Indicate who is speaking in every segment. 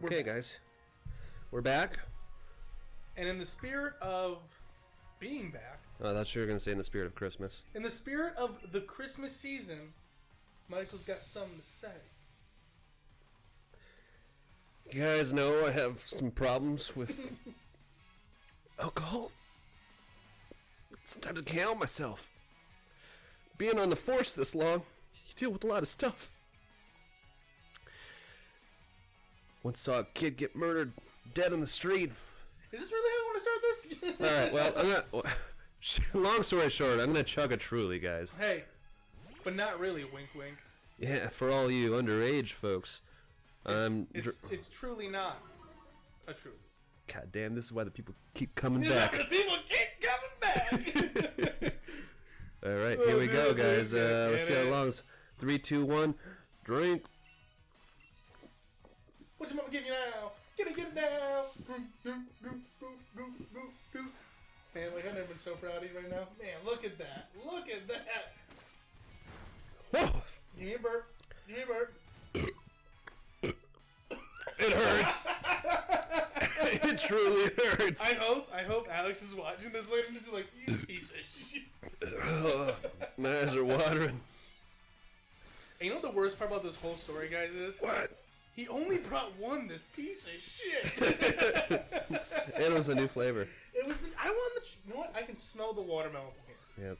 Speaker 1: Okay, guys. We're back.
Speaker 2: And in the spirit of being back...
Speaker 1: Oh, I thought you were going to say in the spirit of Christmas.
Speaker 2: In the spirit of the Christmas season, Michael's got something to say.
Speaker 1: You guys know I have some problems with alcohol. Sometimes I can't help myself. Being on the force this long, you deal with a lot of stuff. Once saw a kid get murdered dead on the street.
Speaker 2: Is this really how you want to start this?
Speaker 1: Alright, well, long story short, I'm going to chug a Truly, guys.
Speaker 2: Hey, but not really, wink wink.
Speaker 1: Yeah, for all you underage folks.
Speaker 2: It's truly not a Truly.
Speaker 1: God damn, this is why the people keep coming back.
Speaker 2: The people keep coming back!
Speaker 1: Alright, here we go, guys. Let's see how long it's. 3, 2, 1, drink.
Speaker 2: What you mama give you now? Get it now! Man, like, I've never been so proud of you right now. Man, look at that. Look at that!
Speaker 1: Whoa!
Speaker 2: Give me a burp. Give me a burp.
Speaker 1: It hurts! It truly hurts!
Speaker 2: I hope Alex is watching this later and just be like, you piece of shit.
Speaker 1: My eyes are watering.
Speaker 2: And you know what the worst part about this whole story, guys, is?
Speaker 1: What?
Speaker 2: He only brought one, this piece of shit.
Speaker 1: And it was a new flavor.
Speaker 2: It was the, I want the, you know what? I can smell the watermelon from here.
Speaker 1: Yeah,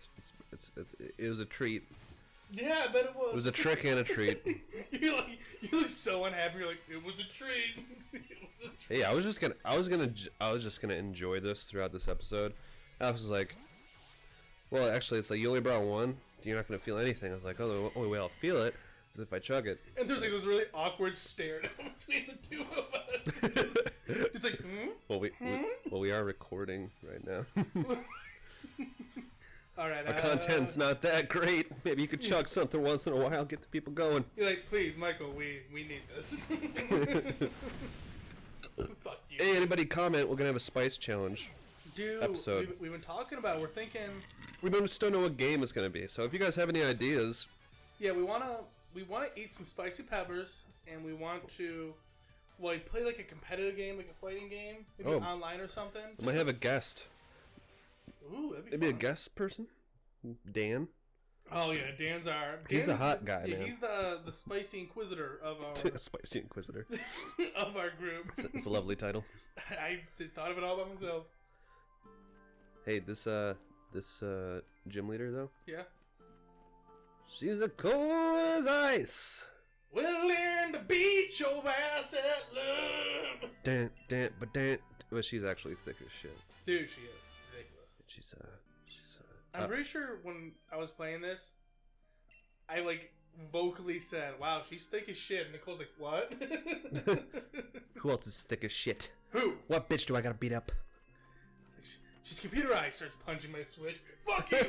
Speaker 1: it was a treat.
Speaker 2: Yeah, I bet it was.
Speaker 1: It was a trick and a treat.
Speaker 2: you look so unhappy. You're like, it was a treat. It was a treat.
Speaker 1: Hey, I was just gonna enjoy this throughout this episode. Alex was like, well, actually, it's like you only brought one. You're not gonna feel anything. I was like, oh, the only way I'll feel it is if I chug it.
Speaker 2: And there's like this really awkward stare down between the two of us. It's like,
Speaker 1: Well, we are recording right now.
Speaker 2: All right.
Speaker 1: Our content's not that great. Maybe you could chug something once in a while, get the people going.
Speaker 2: You're like, please, Michael, we need this. Fuck you.
Speaker 1: Hey, anybody comment? We're gonna have a spice challenge.
Speaker 2: Dude,
Speaker 1: episode.
Speaker 2: We've been talking about it. We're thinking.
Speaker 1: We just don't know what game it's gonna be. So if you guys have any ideas,
Speaker 2: yeah, we wanna eat some spicy peppers, and we want to, play like a competitive game, like a fighting game, maybe online or something.
Speaker 1: I might have a guest.
Speaker 2: Ooh, that'd be
Speaker 1: Maybe
Speaker 2: fun.
Speaker 1: A guest person? Dan?
Speaker 2: Oh yeah, Dan's
Speaker 1: He's the hot guy, man.
Speaker 2: He's the spicy inquisitor of our
Speaker 1: Spicy Inquisitor.
Speaker 2: of our group.
Speaker 1: It's a lovely title.
Speaker 2: I thought of it all by myself.
Speaker 1: Hey, this gym leader though?
Speaker 2: Yeah.
Speaker 1: She's as cold as ice.
Speaker 2: We'll learn to beat your ass at love.
Speaker 1: Well, she's actually thick as shit.
Speaker 2: Dude, she is ridiculous.
Speaker 1: She's
Speaker 2: I'm pretty sure when I was playing this, I vocally said, "Wow, she's thick as shit." And Nicole's like, "What?"
Speaker 1: Who else is thick as shit?
Speaker 2: Who?
Speaker 1: What bitch do I gotta beat up?
Speaker 2: It's like, she's computerized. Starts punching my switch. Fuck you.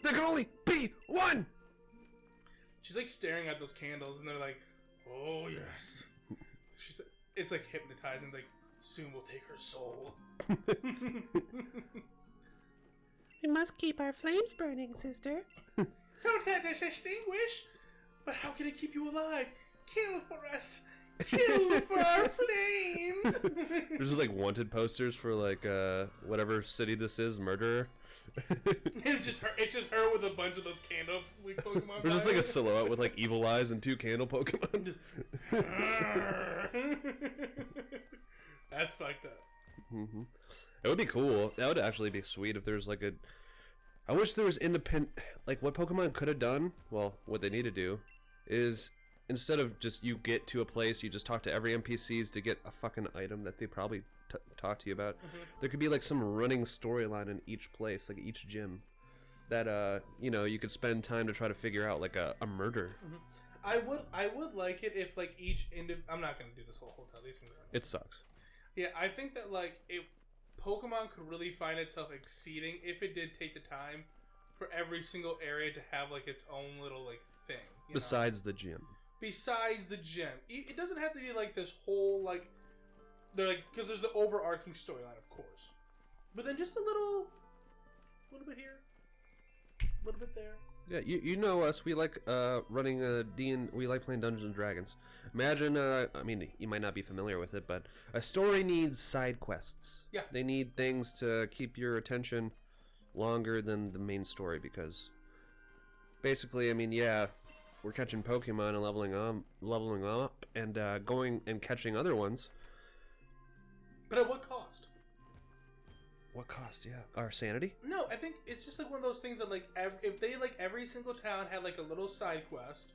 Speaker 1: There can only be one.
Speaker 2: She's like staring at those candles, and they're like, "Oh yes." It's like hypnotizing. Like, soon we'll take her soul.
Speaker 3: We must keep our flames burning, sister.
Speaker 2: Don't have to extinguish. But how can it keep you alive? Kill for us. Kill for our flames.
Speaker 1: There's just like wanted posters for like whatever city this is, murderer.
Speaker 2: It's just her. It's just her with a bunch of those candle Pokemon.
Speaker 1: There's just like a silhouette with like evil eyes and 2 candle Pokemon.
Speaker 2: That's fucked up.
Speaker 1: Mm-hmm. It would be cool. That would actually be sweet if there's like a. I wish there was independent. Like what Pokemon could have done. Well, what they need to do is instead of just you get to a place, you just talk to every NPCs to get a fucking item that they probably talk to you about. Mm-hmm. There could be like some running storyline in each place, like each gym, that you could spend time to try to figure out like a murder.
Speaker 2: Mm-hmm. I would like it if like each I'm not gonna do this whole hotel. These things are.
Speaker 1: It sucks.
Speaker 2: Yeah, I think that like if Pokemon could really find itself exceeding if it did take the time for every single area to have like its own little like thing.
Speaker 1: Besides the gym.
Speaker 2: Besides the gym, it doesn't have to be like this whole like they're like because there's the overarching storyline, of course, but then just a little bit here, a little bit there.
Speaker 1: Yeah, you know us. We like running we like playing Dungeons and Dragons. Imagine, I mean, you might not be familiar with it, but a story needs side quests.
Speaker 2: Yeah.
Speaker 1: They need things to keep your attention longer than the main story because basically, I mean, yeah, we're catching Pokemon and leveling up and going and catching other ones.
Speaker 2: But at what cost?
Speaker 1: What cost? Yeah, our sanity.
Speaker 2: No, I think it's just like one of those things that like if they like every single town had like a little side quest,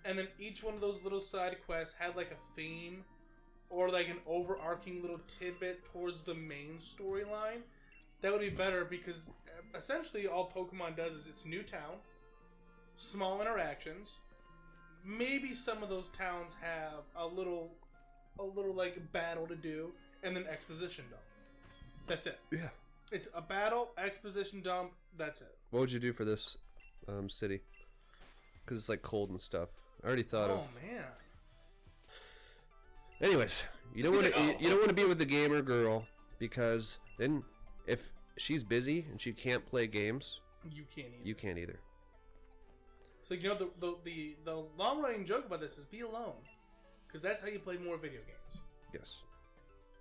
Speaker 2: and then each one of those little side quests had like a theme or like an overarching little tidbit towards the main storyline, that would be better because essentially all Pokemon does is it's a new town, small interactions. Maybe some of those towns have a little like battle to do, and then exposition dump. That's it. Yeah. It's a battle, exposition dump, that's it.
Speaker 1: What would you do for this city? Because it's like cold and stuff. I already thought of.
Speaker 2: Oh man.
Speaker 1: Anyways, you don't want to be with the gamer girl because then if she's busy and she can't play games,
Speaker 2: you can't either.
Speaker 1: You can't either.
Speaker 2: So you know the long running joke about this is be alone, because that's how you play more video games.
Speaker 1: Yes.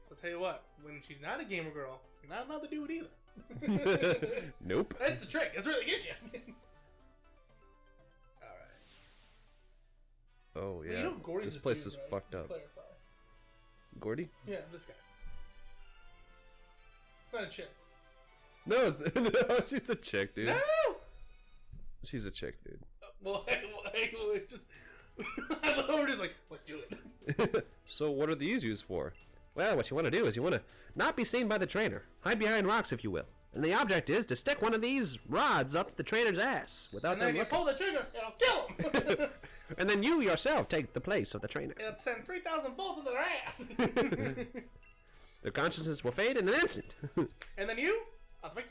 Speaker 2: So I'll tell you what, when she's not a gamer girl, you're not allowed to do it either.
Speaker 1: Nope.
Speaker 2: That's the trick. That's where they get you. All right.
Speaker 1: Oh yeah.
Speaker 2: Well, you know Gordy's
Speaker 1: this place
Speaker 2: dude,
Speaker 1: is
Speaker 2: right?
Speaker 1: fucked up.
Speaker 2: Clarify.
Speaker 1: Gordy?
Speaker 2: Yeah, this guy. Not a chick.
Speaker 1: No, no, she's a chick, dude.
Speaker 2: No.
Speaker 1: She's a chick, dude.
Speaker 2: Well, just, I love her just like, let's do it.
Speaker 1: So what are these used for? Well, what you want to do is you want to not be seen by the trainer. Hide behind rocks, if you will. And the object is to stick one of these rods up the trainer's ass without
Speaker 2: and then
Speaker 1: them
Speaker 2: you
Speaker 1: looking.
Speaker 2: pull the trigger, it'll kill him.
Speaker 1: And then you yourself take the place of the trainer.
Speaker 2: It'll send 3,000 bolts into their ass.
Speaker 1: Their consciousness will fade in an instant.
Speaker 2: And then you, I'll make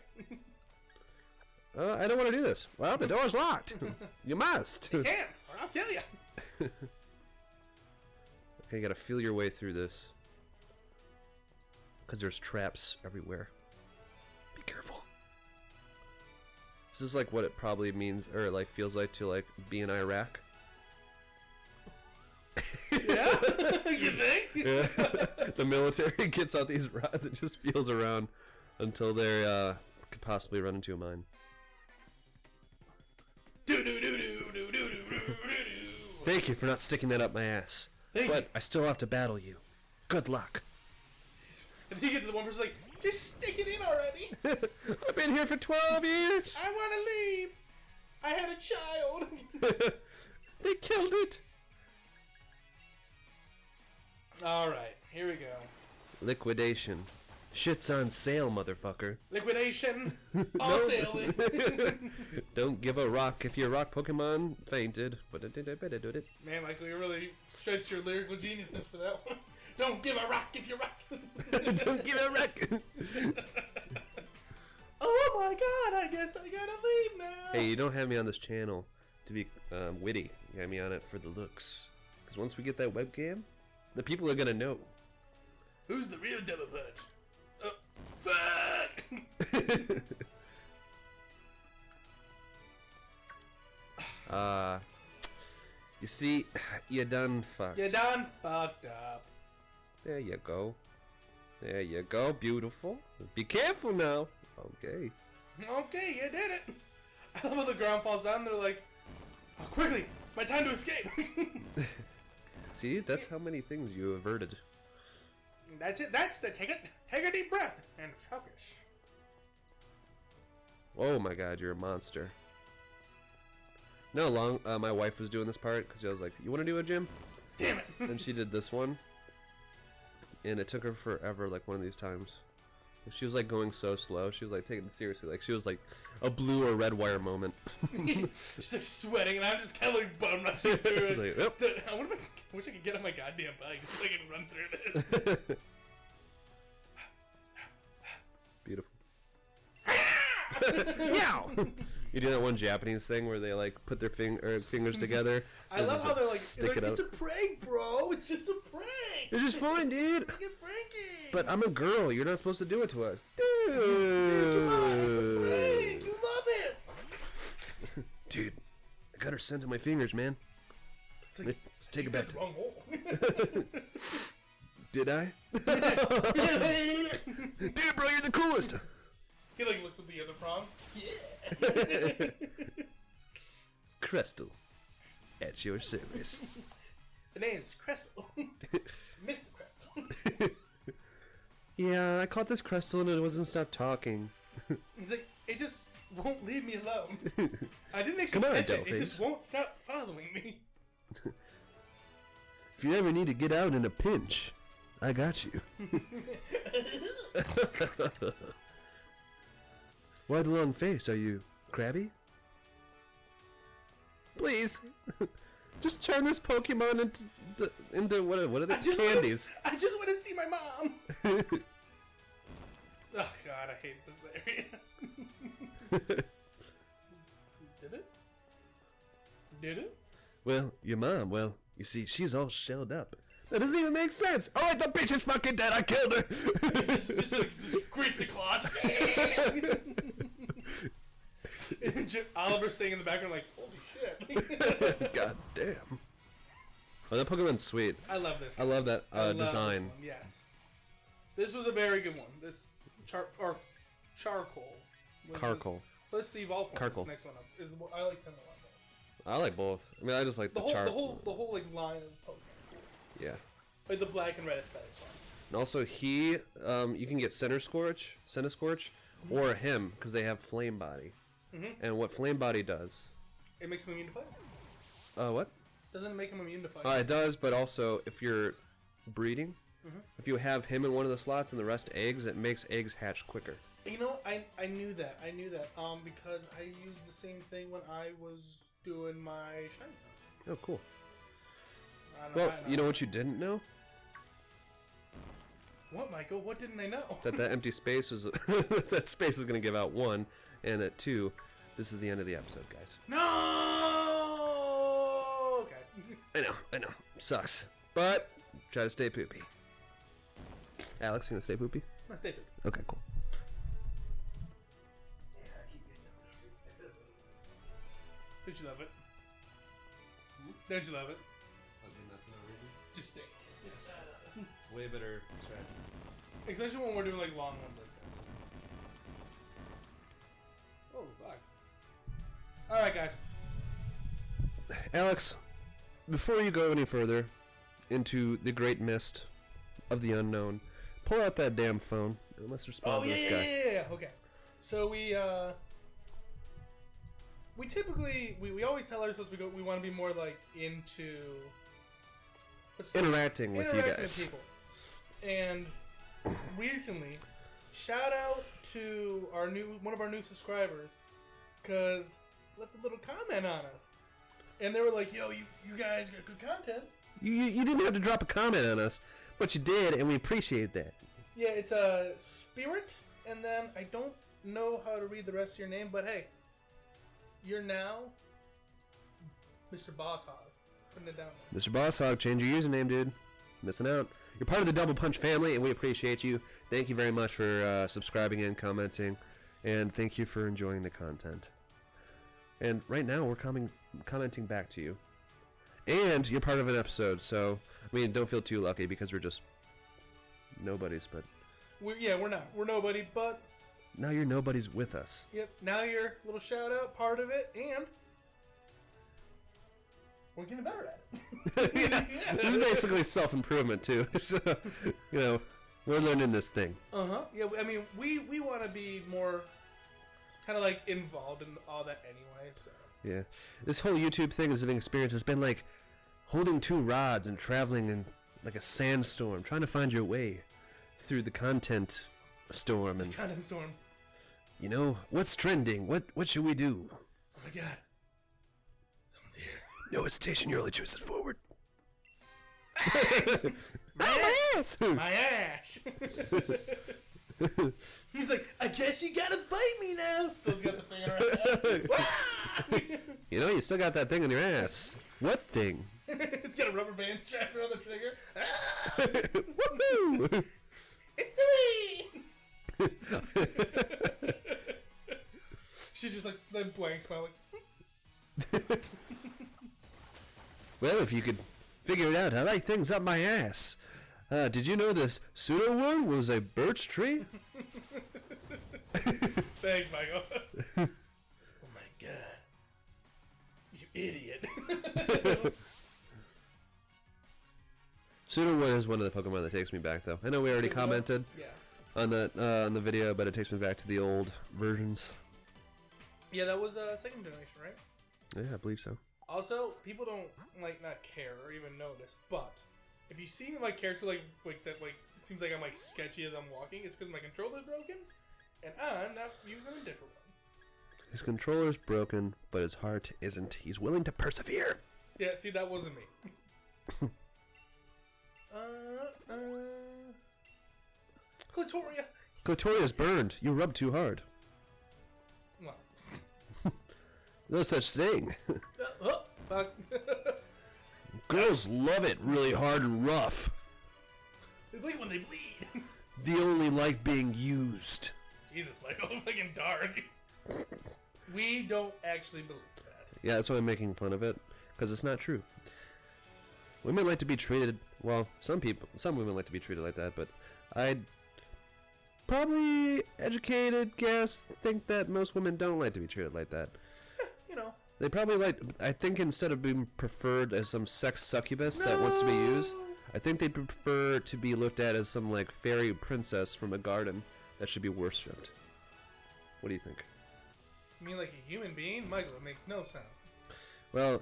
Speaker 1: I don't want to do this. Well, the door's locked. You must.
Speaker 2: You can't, or I'll kill you.
Speaker 1: Okay, you gotta feel your way through this. Because there's traps everywhere. Be careful. This is like what it probably means, or like feels like to like be in Iraq.
Speaker 2: Yeah? You think?
Speaker 1: Yeah. The military gets out these rods and just feels around until they could possibly run into a mine. Thank you for not sticking that up my ass. But I still have to battle you. Good luck.
Speaker 2: And then you get to the one person like, just stick it in already.
Speaker 1: I've been here for 12 years.
Speaker 2: I want to leave. I had a child.
Speaker 1: They killed it.
Speaker 2: Alright, here we go.
Speaker 1: Liquidation. Shit's on sale, motherfucker.
Speaker 2: Liquidation. All sailing.
Speaker 1: Don't give a rock if your rock Pokemon fainted.
Speaker 2: Man, Michael, you really stretched your lyrical geniusness for that one. Don't give a rock if you rock.
Speaker 1: Don't give a rock.
Speaker 2: Oh my god, I guess I gotta leave now.
Speaker 1: Hey, you don't have me on this channel to be witty. You have me on it for the looks. Because once we get that webcam, the people are gonna know.
Speaker 2: Who's the real Devil Punch? Fuck!
Speaker 1: You see, you done fucked.
Speaker 2: You done fucked up.
Speaker 1: There you go. There you go. Beautiful. Be careful now. Okay.
Speaker 2: Okay, you did it. I love how the ground falls down and they're like, oh, quickly, my time to escape.
Speaker 1: See, that's how many things you averted.
Speaker 2: That's it. That's the ticket. Take a deep breath and focus.
Speaker 1: Oh my god, you're a monster. No, my wife was doing this part because I was like, you want to do a gym?
Speaker 2: Damn it.
Speaker 1: And she did this one. And it took her forever, like one of these times. She was like going so slow. She was like taking it seriously. Like she was like a blue or red wire moment.
Speaker 2: She's like sweating, and I'm just kind of like bummed I should do it.
Speaker 1: Like, yep.
Speaker 2: I wish I could get on my goddamn bike so I can run through this.
Speaker 1: Beautiful. Meow! You do that one Japanese thing where they like put their fingers together.
Speaker 2: I love how they're like,
Speaker 1: stick it
Speaker 2: it's
Speaker 1: out.
Speaker 2: a prank, bro. It's just a prank.
Speaker 1: It's just fine, dude.
Speaker 2: Fucking pranking.
Speaker 1: But I'm a girl. You're not supposed to do it to us.
Speaker 2: Dude, come on, it's a prank. You love it.
Speaker 1: Dude, I got her scent in my fingers, man.
Speaker 2: It's like,
Speaker 1: Let's take
Speaker 2: you
Speaker 1: it back
Speaker 2: got
Speaker 1: to...
Speaker 2: the wrong hole.
Speaker 1: Did I? Dude, bro, you're the coolest.
Speaker 2: He like looks at the other prom. Yeah.
Speaker 1: Crystal, at your service.
Speaker 2: The name's Crystal. Mr. Crystal.
Speaker 1: Yeah, I caught this crystal and it wasn't stop talking.
Speaker 2: He's like, it just won't leave me alone. I didn't actually
Speaker 1: Come on,
Speaker 2: catch it. It
Speaker 1: Dollface.
Speaker 2: just won't stop following me.
Speaker 1: If you ever need to get out in a pinch, I got you. Why the long face? Are you crabby? Please, just turn this Pokemon into what are the candies?
Speaker 2: I just want to see my mom. Oh God, I hate this area. Did it? Did it?
Speaker 1: Well, your mom. Well, you see, she's all shelled up. That doesn't even make sense. Oh wait, the bitch is fucking dead. I killed her.
Speaker 2: just grits the cloth. And Oliver's staying in the background like, holy shit.
Speaker 1: God damn. Oh, that Pokemon's sweet.
Speaker 2: I love this.
Speaker 1: I love that
Speaker 2: I love
Speaker 1: design.
Speaker 2: this one, yes. This was a very good one. This charcoal. was
Speaker 1: Carcoal.
Speaker 2: the- That's the evolve form.
Speaker 1: Carcoal.
Speaker 2: This next one up is the one I like them a lot more.
Speaker 1: I like both. I mean, I just like
Speaker 2: The
Speaker 1: the
Speaker 2: whole
Speaker 1: char.
Speaker 2: the whole like line of Pokemon.
Speaker 1: Yeah.
Speaker 2: Like the black and red aesthetics.
Speaker 1: And also, you can get Center Scorch, or him because they have Flame Body. And what Flame Body does?
Speaker 2: It makes him immune to fire.
Speaker 1: What?
Speaker 2: Doesn't it make him immune to fire?
Speaker 1: It does, but also if you're breeding, if you have him in one of the slots and the rest eggs, it makes eggs hatch quicker.
Speaker 2: You know, I knew that. Because I used the same thing when I was doing my shiny.
Speaker 1: Oh, cool.
Speaker 2: I
Speaker 1: Well, you know what you didn't know?
Speaker 2: What, Michael? What didn't I know?
Speaker 1: That empty space was that space is going to give out 1, and at 2, this is the end of the episode, guys.
Speaker 2: No. Okay.
Speaker 1: I know, sucks, but try to stay poopy. Alex, you gonna stay poopy?
Speaker 2: My staple.
Speaker 1: Okay, cool.
Speaker 2: Don't you love it? Don't you love it? Just stay.
Speaker 1: Way better strategy.
Speaker 2: Especially when we're doing like long ones like this. Oh fuck. Alright guys.
Speaker 1: Alex, before you go any further into the great mist of the unknown, pull out that damn phone and let's respond to this guy.
Speaker 2: Yeah. Okay. So we typically we always tell ourselves we want to be more like into
Speaker 1: Interacting with you guys.
Speaker 2: With people. And recently, shout out to one of our new subscribers, cause left a little comment on us, and they were like, "Yo, you guys got good content."
Speaker 1: You didn't have to drop a comment on us, but you did, and we appreciate that.
Speaker 2: Yeah, it's a Spirit, and then I don't know how to read the rest of your name, but hey, you're now Mr. Boss Hog. Putting it down there.
Speaker 1: Mr. Boss Hog, change your username, dude. Missing out. You're part of the Double Punch family, and we appreciate you. Thank you very much for subscribing and commenting, and thank you for enjoying the content. And right now, we're commenting back to you. And you're part of an episode, so, I mean, don't feel too lucky because we're just nobodies, but...
Speaker 2: We're not. We're nobody, but...
Speaker 1: Now you're nobodies with us.
Speaker 2: Yep, now you're a little shout out, part of it, and... We're getting better at it.
Speaker 1: Yeah. This is basically self-improvement, too. So, you know, we're learning this thing.
Speaker 2: Yeah, I mean, we want to be more kind of like involved in all that anyway, so.
Speaker 1: Yeah. This whole YouTube thing as an experience has been like holding 2 rods and traveling in like a sandstorm, trying to find your way through the content storm. And
Speaker 2: Content storm.
Speaker 1: you know, what's trending? What should we do?
Speaker 2: Oh my god. Someone's here.
Speaker 1: No hesitation, your only choice is forward.
Speaker 2: My ass! My ass! He's like, I guess you gotta fight me now! So he's got the thing on her ass.
Speaker 1: You know, you still got that thing on your ass. What thing?
Speaker 2: It's got a rubber band strapped around the trigger.
Speaker 1: Woohoo!
Speaker 2: It's me! She's just like blank smile, like,
Speaker 1: Well, if you could figure it out, I like things up my ass. Did you know this pseudo-wood was a birch tree?
Speaker 2: Thanks, Michael. Oh my god. You idiot.
Speaker 1: Pseudo-wood is one of the Pokemon that takes me back, though. I know we already commented
Speaker 2: Yeah.
Speaker 1: on that on the video, but it takes me back to the old versions.
Speaker 2: Yeah, that was second generation, right?
Speaker 1: Yeah, I believe so.
Speaker 2: Also, people don't like not care or even notice, but if you see my character like that, like it seems like I'm like sketchy as I'm walking, it's because my controller's broken, and I'm not using a different one.
Speaker 1: His controller's broken, but his heart isn't. He's willing to persevere.
Speaker 2: Yeah, see, that wasn't me. Clitoria.
Speaker 1: Clitoria's burned. You rubbed too hard.
Speaker 2: Well.
Speaker 1: No such thing.
Speaker 2: Fuck.
Speaker 1: Girls love it really hard and rough.
Speaker 2: They bleed when they bleed.
Speaker 1: They only like being used.
Speaker 2: Jesus, Michael, fucking dark. We don't actually believe that.
Speaker 1: Yeah, that's why I'm making fun of it, because it's not true. Women like to be treated, well, some women like to be treated like that, but I'd probably educated guess think that most women don't like to be treated like that.
Speaker 2: You know.
Speaker 1: They probably like, I think instead of being preferred as some sex succubus that wants to be used, I think they prefer to be looked at as some like fairy princess from a garden that should be worshipped. What do you think?
Speaker 2: You mean like a human being? Michael, it makes no sense.
Speaker 1: Well,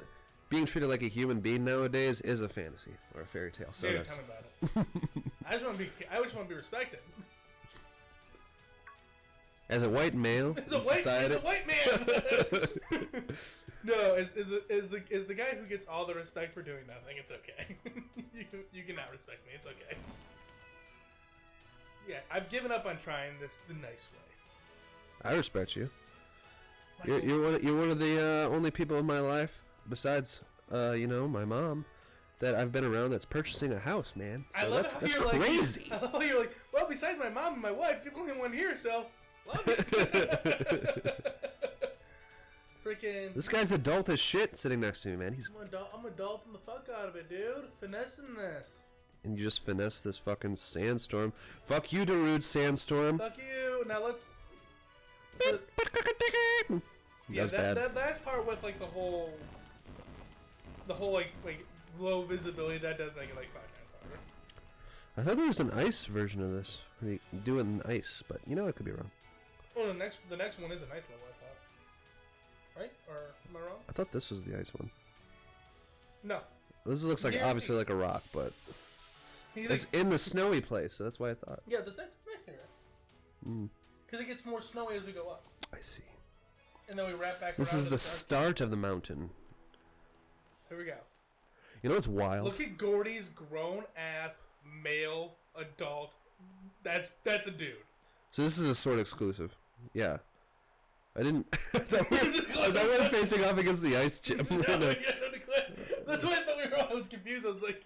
Speaker 1: being treated like a human being nowadays is a fantasy or a fairy tale. So
Speaker 2: Dude,
Speaker 1: that's...
Speaker 2: tell me about it. I just want to be respected.
Speaker 1: As a white male
Speaker 2: As
Speaker 1: in society,
Speaker 2: a white man. No, is the guy who gets all the respect for doing nothing. It's okay. you cannot respect me. It's okay. Yeah, I've given up on trying this the nice way.
Speaker 1: I respect you.
Speaker 2: Michael,
Speaker 1: You're one of the only people in my life besides my mom that I've been around that's purchasing a house, man. So
Speaker 2: I love how
Speaker 1: that's
Speaker 2: you're
Speaker 1: crazy.
Speaker 2: like, I love how you're like, well, besides my mom and my wife, you're the only one here, so love it. Freaking.
Speaker 1: This guy's adult as shit sitting next to me, man.
Speaker 2: I'm adulting the fuck out of it, dude. Finessing this.
Speaker 1: And you just finesse this fucking sandstorm. Fuck you, Darude Sandstorm.
Speaker 2: Fuck you. Now let's. Yeah,
Speaker 1: That's bad.
Speaker 2: that last part with like the whole like low visibility, that does make it like 5 times harder.
Speaker 1: I thought there was an ice version of this. Where you do it in ice, but I could be wrong.
Speaker 2: Oh, the next one is a nice level, I thought. Right? Or am I wrong?
Speaker 1: I thought this was the ice one.
Speaker 2: No.
Speaker 1: This looks like obviously like a rock, but
Speaker 2: He's
Speaker 1: it's
Speaker 2: like,
Speaker 1: in the snowy place, so that's why I thought.
Speaker 2: yeah, this next area. Because it gets more snowy as we go up.
Speaker 1: I see.
Speaker 2: And then we wrap back
Speaker 1: This
Speaker 2: around
Speaker 1: is
Speaker 2: to
Speaker 1: the
Speaker 2: start.
Speaker 1: start of the mountain.
Speaker 2: Here we go.
Speaker 1: You know what's wild?
Speaker 2: Look at Gordy's grown ass male adult. That's a dude.
Speaker 1: So this is a sword exclusive. Yeah. I didn't. I thought we were facing off against the ice gym.
Speaker 2: No, yeah, no, declare. That's why I thought we were. I was confused. I was like,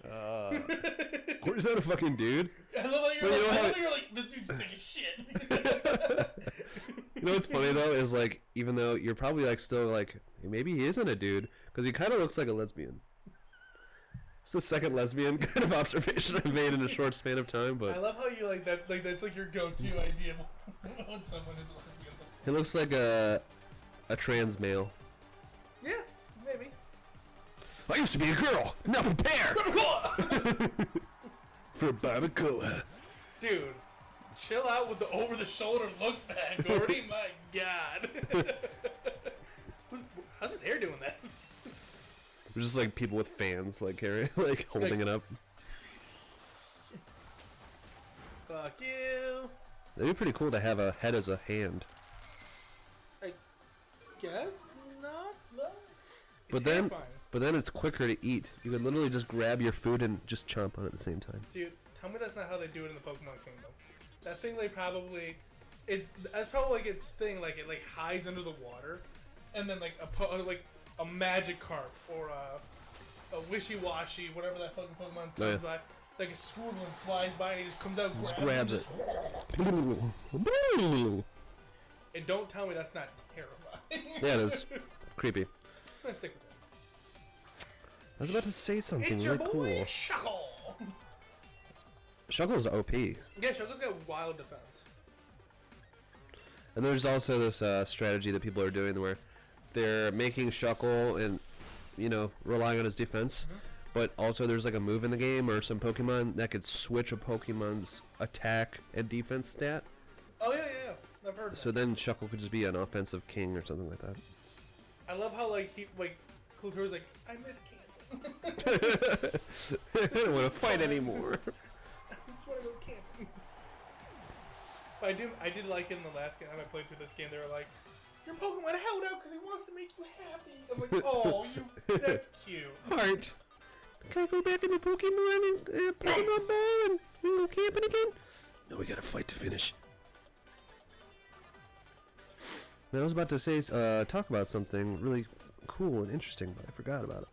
Speaker 1: Is that a fucking dude?
Speaker 2: I love how
Speaker 1: But
Speaker 2: you're like, this dude's thick as shit.
Speaker 1: You know what's funny though is like, even though you're probably like still like maybe he isn't a dude because he kind of looks like a lesbian. It's the second lesbian kind of observation I've made in a short span of time, but
Speaker 2: I love how you like that. Like that's like your go-to idea when someone is a lesbian.
Speaker 1: he looks like a trans male.
Speaker 2: Yeah, maybe.
Speaker 1: I used to be a girl, now prepare for a barbacoa.
Speaker 2: Dude, chill out with the over-the-shoulder look back, Gordy. My God. How's his hair doing that?
Speaker 1: There's just like people with fans like carrying, like holding it up.
Speaker 2: Fuck you.
Speaker 1: That'd be pretty cool to have a head as a hand.
Speaker 2: I guess not. No.
Speaker 1: But then it's quicker to eat. You could literally just grab your food and just chomp on it at the same time.
Speaker 2: Dude, tell me that's not how they do it in the Pokemon Kingdom. That thing that's probably like its thing. Like it like hides under the water, and then like a Magikarp or a Wishy-Washy, whatever that fucking Pokemon comes by, like a Squirtle flies by and he just comes out, and
Speaker 1: Just grabs it.
Speaker 2: And don't tell me that's not terrifying.
Speaker 1: Yeah, it is creepy.
Speaker 2: gonna stick with it.
Speaker 1: I was about to say something
Speaker 2: It's
Speaker 1: really
Speaker 2: your
Speaker 1: cool.
Speaker 2: boy, Shuckle!
Speaker 1: Shuckle's OP.
Speaker 2: Yeah, Shuckle's got wild defense.
Speaker 1: And there's also this strategy that people are doing where they're making Shuckle and, you know, relying on his defense. But also there's like a move in the game or some Pokemon that could switch a Pokemon's attack and defense stat.
Speaker 2: Oh, yeah. I've heard of
Speaker 1: So
Speaker 2: that.
Speaker 1: then Shuckle could just be an offensive king or something like that.
Speaker 2: I love how, like, Clothor's like, I miss Camden.
Speaker 1: I don't want to fight anymore.
Speaker 2: I just want to go camping. But I did like in the last game, I played through this game, they were like, your Pokemon held out because he wants to make you happy. I'm like, oh, that's cute.
Speaker 1: Heart.
Speaker 3: Can I go back in the Pokemon and Pokemon Ball and we go camping again?
Speaker 1: No, we gotta fight to finish. I was about to say, talk about something really cool and interesting, but I forgot about it.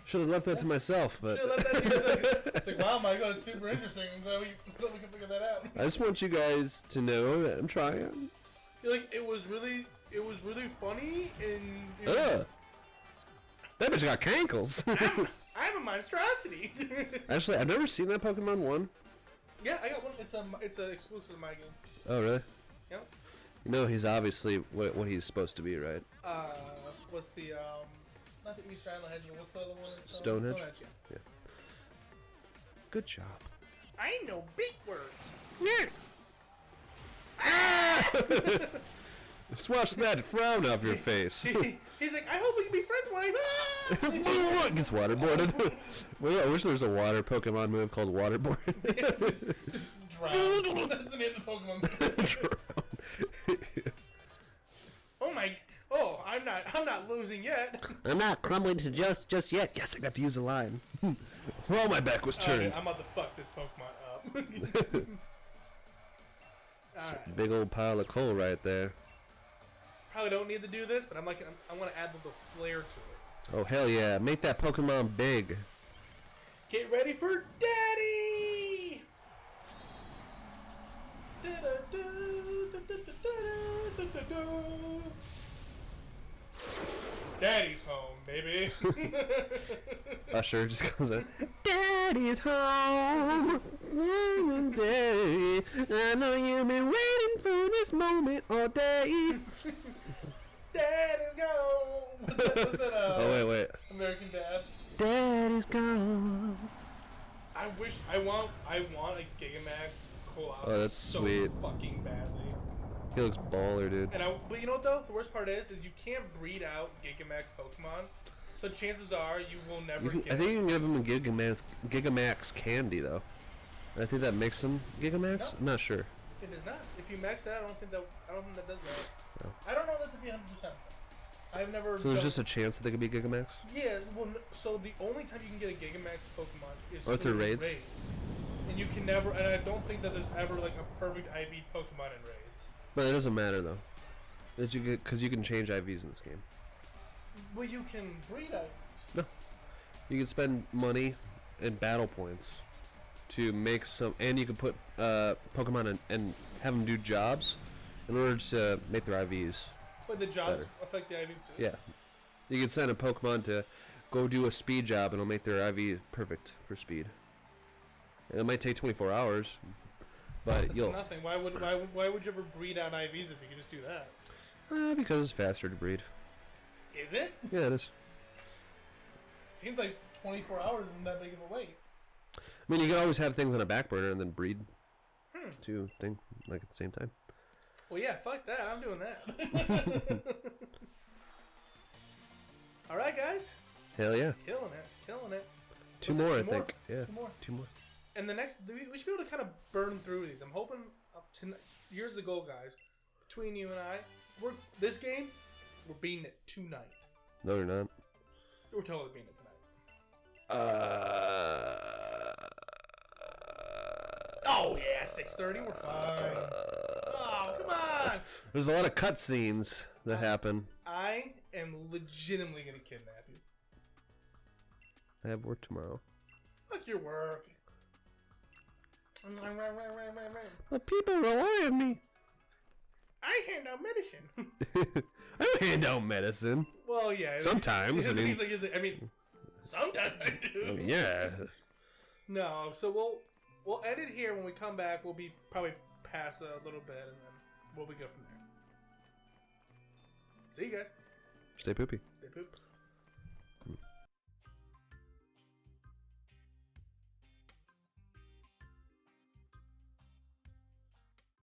Speaker 1: Should have left that to myself, but
Speaker 2: Should've left that to yourself. It's like, wow, Michael, it's super interesting. I'm glad we can figure that out.
Speaker 1: I just want you guys to know that I'm trying.
Speaker 2: Like, it was really funny and. You know,
Speaker 1: Ugh. That bitch got cankles.
Speaker 2: I'm a monstrosity.
Speaker 1: Actually, I've never seen that Pokemon one.
Speaker 2: Yeah, I got one. It's an exclusive to my game.
Speaker 1: Oh, really?
Speaker 2: Yep.
Speaker 1: You know, he's obviously what he's supposed to be, right?
Speaker 2: What's the not the East Island Hedge, what's the other one?
Speaker 1: Stonehenge?
Speaker 2: Yeah.
Speaker 1: Good job.
Speaker 2: I know big words.
Speaker 1: Yeah. Just watch that frown off your face.
Speaker 2: He's like, I hope we can be friends one day.
Speaker 1: Gets waterboarded. Well, I wish there was a water Pokemon move called waterboard.
Speaker 2: Drown. That's the name of the Pokemon. Oh, I'm not losing yet.
Speaker 1: I'm not crumbling to just yet. Yes, I got to use a line. Well, my back was turned.
Speaker 2: Okay, I'm about to fuck this Pokemon up. Alright.
Speaker 1: Big old pile of coal right there.
Speaker 2: Probably don't need to do this, but I want to add a little flair to it.
Speaker 1: Oh, hell yeah. Make that Pokemon big.
Speaker 2: Get ready for Daddy! Daddy's home, baby.
Speaker 1: Usher just comes in. Daddy's home. Daddy. I know you've been waiting for this moment all day.
Speaker 2: Daddy's gone. What's that,
Speaker 1: Oh, wait.
Speaker 2: American Dad.
Speaker 1: Daddy's gone.
Speaker 2: I want a Gigamax Colossal.
Speaker 1: Oh, that's
Speaker 2: so
Speaker 1: sweet.
Speaker 2: fucking badly.
Speaker 1: He looks baller, dude.
Speaker 2: But you know what though? The worst part is you can't breed out Gigamax Pokemon, so chances are you will never get.
Speaker 1: I think you can give him a Gigamax candy, though. I think that makes him Gigamax?
Speaker 2: No.
Speaker 1: I'm not sure.
Speaker 2: It is not. If you max that, I don't think that does that.
Speaker 1: No.
Speaker 2: I don't know that to be 100%. I've never.
Speaker 1: So there's just a chance that they could be Gigamax?
Speaker 2: Yeah. Well, so the only time you can get a Gigamax Pokemon is
Speaker 1: Or through raids?
Speaker 2: And you can never. And I don't think that there's ever like a perfect IV Pokemon in raids.
Speaker 1: But it doesn't matter, though. Because you can change IVs in this game.
Speaker 2: Well, you can breed IVs.
Speaker 1: No. You can spend money and battle points to make some, and you can put Pokemon in, and have them do jobs in order to make their IVs.
Speaker 2: But the jobs
Speaker 1: better.
Speaker 2: affect the IVs too.
Speaker 1: Yeah. You can send a Pokemon to go do a speed job, and it'll make their IV perfect for speed. And it might take 24 hours, but
Speaker 2: That's
Speaker 1: you'll.
Speaker 2: nothing. Why would you ever breed out IVs if you could just do that?
Speaker 1: Because it's faster to breed.
Speaker 2: Is it?
Speaker 1: Yeah, it is.
Speaker 2: Seems like 24 hours isn't that big of a wait.
Speaker 1: I mean, you can always have things on a back burner and then breed two things like at the same time.
Speaker 2: Well, yeah, fuck that. I'm doing that. All right, guys.
Speaker 1: Hell yeah.
Speaker 2: Killing it.
Speaker 1: Two
Speaker 2: Was it
Speaker 1: more, I
Speaker 2: two more?
Speaker 1: think. Yeah.
Speaker 2: Two more. And the next, we should be able to kind of burn through these. I'm hoping. Here's the goal, guys. Between you and I, this game, we're beating it tonight.
Speaker 1: No, you're not.
Speaker 2: We're totally beating it tonight. Oh yeah, 6:30. We're fine. Oh come on!
Speaker 1: There's a lot of cutscenes that happen.
Speaker 2: I am legitimately gonna kidnap you.
Speaker 1: I have work tomorrow.
Speaker 2: Fuck your work.
Speaker 1: But people rely on me.
Speaker 2: I hand out medicine.
Speaker 1: I don't hand out medicine.
Speaker 2: Well, Well, yeah.
Speaker 1: Sometimes.
Speaker 2: I mean, sometimes I do.
Speaker 1: Yeah.
Speaker 2: No, so we'll end it here. When we come back, we'll be probably past a little bit, and then we'll be good from there. See you guys.
Speaker 1: Stay poopy.
Speaker 2: Stay poop.